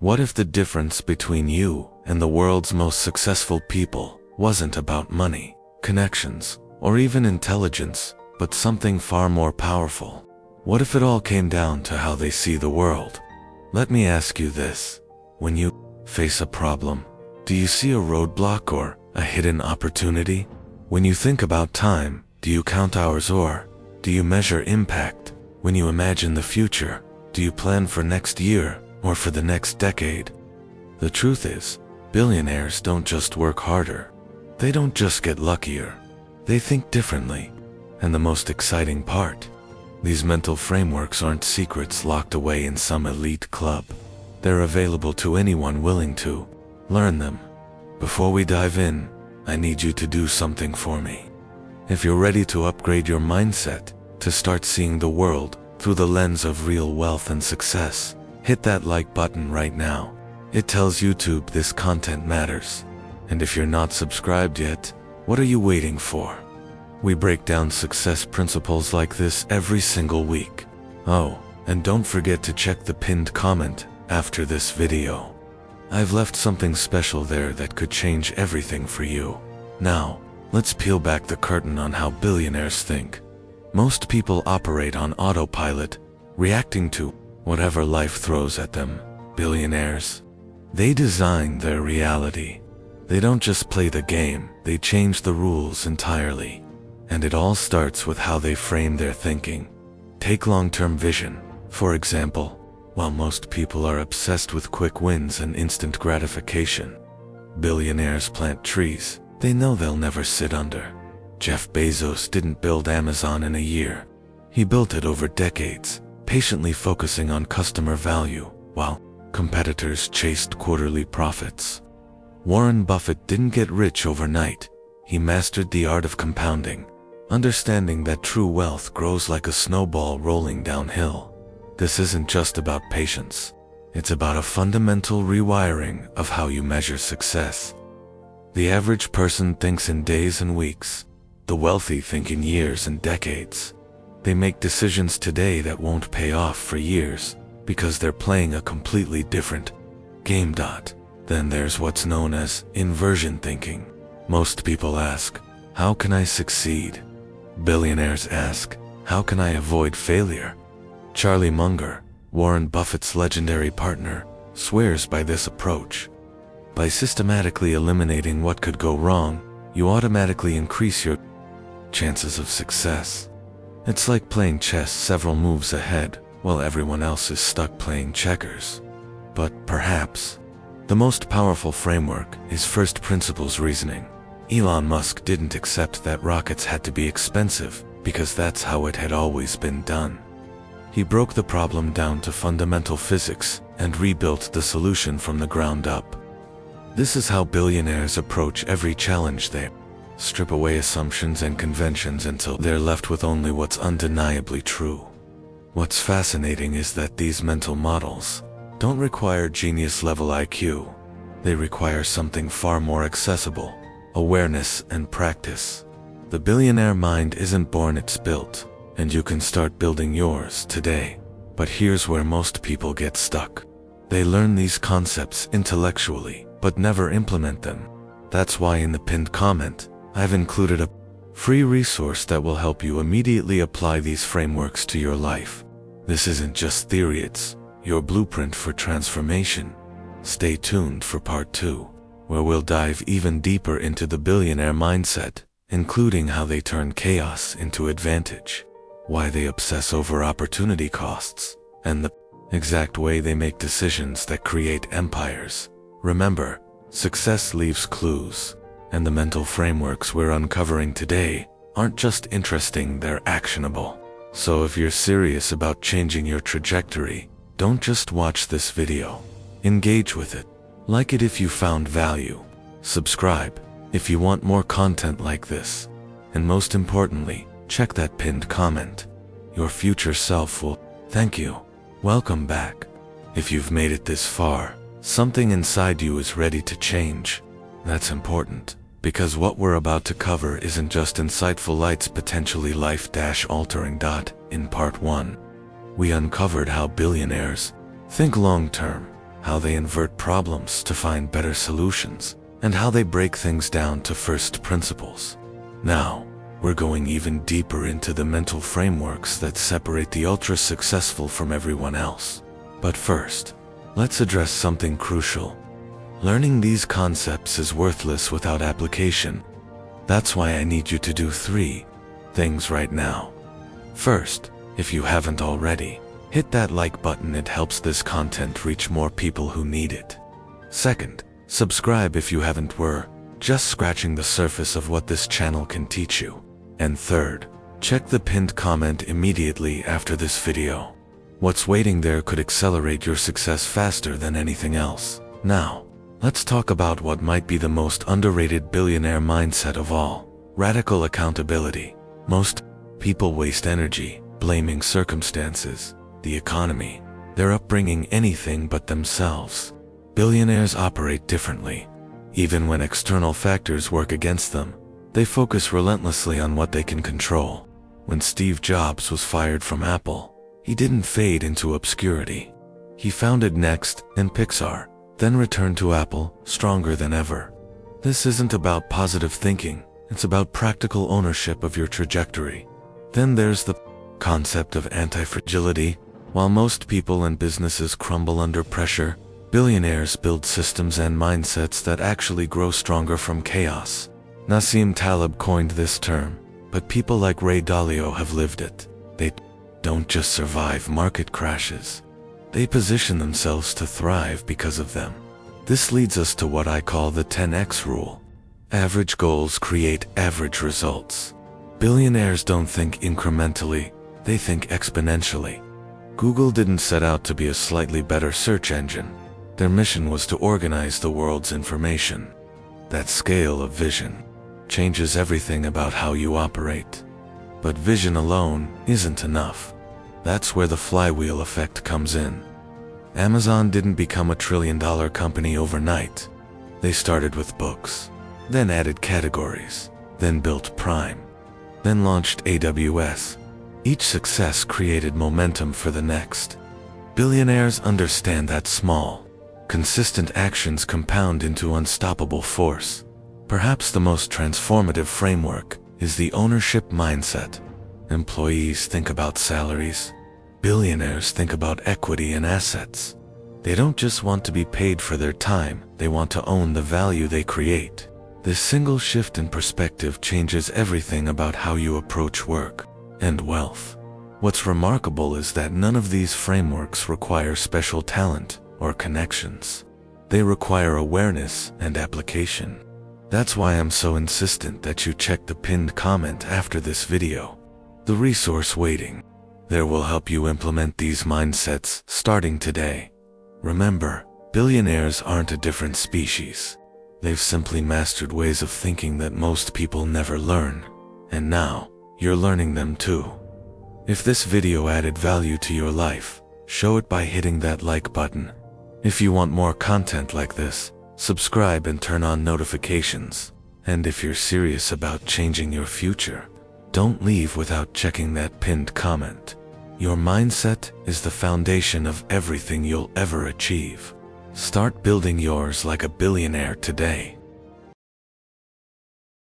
What if the difference between you and the world's most successful people wasn't about money, connections, or even intelligence, but something far more powerful? What if it all came down to how they see the world? Let me ask you this. When you face a problem, do you see a roadblock or a hidden opportunity? When you think about time, do you count hours or do you measure impact? When you imagine the future, do you plan for next year or for the next decade? The truth is, billionaires don't just work harder. They don't just get luckier. They think differently. And the most exciting part, these mental frameworks aren't secrets locked away in some elite club. They're available to anyone willing to learn them. Before we dive in, I need you to do something for me. If you're ready to upgrade your mindset, to start seeing the world through the lens of real wealth and success, hit that like button right now. It tells YouTube this content matters. And if you're not subscribed yet, what are you waiting for? We break down success principles like this every single week. Oh, and don't forget to check the pinned comment after this video. I've left something special there that could change everything for you. Now, let's peel back the curtain on how billionaires think. Most people operate on autopilot, reacting to whatever life throws at them. Billionaires, they design their reality. They don't just play the game, they change the rules entirely. And it all starts with how they frame their thinking. Take long-term vision, for example. While most people are obsessed with quick wins and instant gratification, billionaires plant trees they know they'll never sit under. Jeff Bezos didn't build Amazon in a year. He built it over decades, patiently focusing on customer value, while competitors chased quarterly profits. Warren Buffett didn't get rich overnight. He mastered the art of compounding, understanding that true wealth grows like a snowball rolling downhill. This isn't just about patience. It's about a fundamental rewiring of how you measure success. The average person thinks in days and weeks. The wealthy think in years and decades. They make decisions today that won't pay off for years because they're playing a completely different game. Then there's what's known as inversion thinking. Most people ask, how can I succeed? Billionaires ask, how can I avoid failure? Charlie Munger, Warren Buffett's legendary partner, swears by this approach. By systematically eliminating what could go wrong, you automatically increase your chances of success. It's like playing chess several moves ahead while everyone else is stuck playing checkers. But perhaps the most powerful framework is first principles reasoning. Elon Musk didn't accept that rockets had to be expensive because that's how it had always been done. He broke the problem down to fundamental physics and rebuilt the solution from the ground up. This is how billionaires approach every challenge. They strip away assumptions and conventions until they're left with only what's undeniably true. What's fascinating is that these mental models don't require genius-level IQ. They require something far more accessible: awareness and practice. The billionaire mind isn't born, it's built, and you can start building yours today. But here's where most people get stuck. They learn these concepts intellectually, but never implement them. That's why in the pinned comment, I've included a free resource that will help you immediately apply these frameworks to your life. This isn't just theory, it's your blueprint for transformation. Stay tuned for part 2, where we'll dive even deeper into the billionaire mindset, including how they turn chaos into advantage, why they obsess over opportunity costs, and the exact way they make decisions that create empires. Remember, success leaves clues, and the mental frameworks we're uncovering today aren't just interesting, they're actionable. So if you're serious about changing your trajectory, don't just watch this video. Engage with it. Like it if you found value. Subscribe if you want more content like this. And most importantly, check that pinned comment. Your future self will thank you. Welcome back. If you've made it this far, something inside you is ready to change. That's important, because what we're about to cover isn't just insightful, it's potentially life-altering. In part 1, we uncovered how billionaires think long-term, how they invert problems to find better solutions, and how they break things down to first principles. Now, we're going even deeper into the mental frameworks that separate the ultra-successful from everyone else. But first, let's address something crucial. Learning these concepts is worthless without application. That's why I need you to do 3 things right now. First, if you haven't already, hit that like button. It helps this content reach more people who need it. Second, subscribe if you haven't. We're just scratching the surface of what this channel can teach you. And third, check the pinned comment immediately after this video. What's waiting there could accelerate your success faster than anything else. Now, let's talk about what might be the most underrated billionaire mindset of all: radical accountability. Most people waste energy blaming circumstances, the economy, their upbringing, anything but themselves. Billionaires operate differently. Even when external factors work against them, they focus relentlessly on what they can control. When Steve Jobs was fired from Apple, he didn't fade into obscurity. He founded Next and Pixar, then returned to Apple, stronger than ever. This isn't about positive thinking, it's about practical ownership of your trajectory. Then there's the concept of anti-fragility. While most people and businesses crumble under pressure, billionaires build systems and mindsets that actually grow stronger from chaos. Nassim Taleb coined this term, but people like Ray Dalio have lived it. They don't just survive market crashes. They position themselves to thrive because of them. This leads us to what I call the 10x rule. Average goals create average results. Billionaires don't think incrementally, they think exponentially. Google didn't set out to be a slightly better search engine. Their mission was to organize the world's information. That scale of vision changes everything about how you operate. But vision alone isn't enough. That's where the flywheel effect comes in. Amazon didn't become a trillion-dollar company overnight. They started with books, then added categories, then built Prime, then launched AWS. Each success created momentum for the next. Billionaires understand that small, consistent actions compound into unstoppable force. Perhaps the most transformative framework is the ownership mindset. Employees think about salaries. Billionaires think about equity and assets. They don't just want to be paid for their time, they want to own the value they create. This single shift in perspective changes everything about how you approach work and wealth. What's remarkable is that none of these frameworks require special talent or connections. They require awareness and application. That's why I'm so insistent that you check the pinned comment after this video. The resource waiting there will help you implement these mindsets starting today. Remember, billionaires aren't a different species. They've simply mastered ways of thinking that most people never learn. And now, you're learning them too. If this video added value to your life, show it by hitting that like button. If you want more content like this, subscribe and turn on notifications. And if you're serious about changing your future, don't leave without checking that pinned comment. Your mindset is the foundation of everything you'll ever achieve. Start building yours like a billionaire today.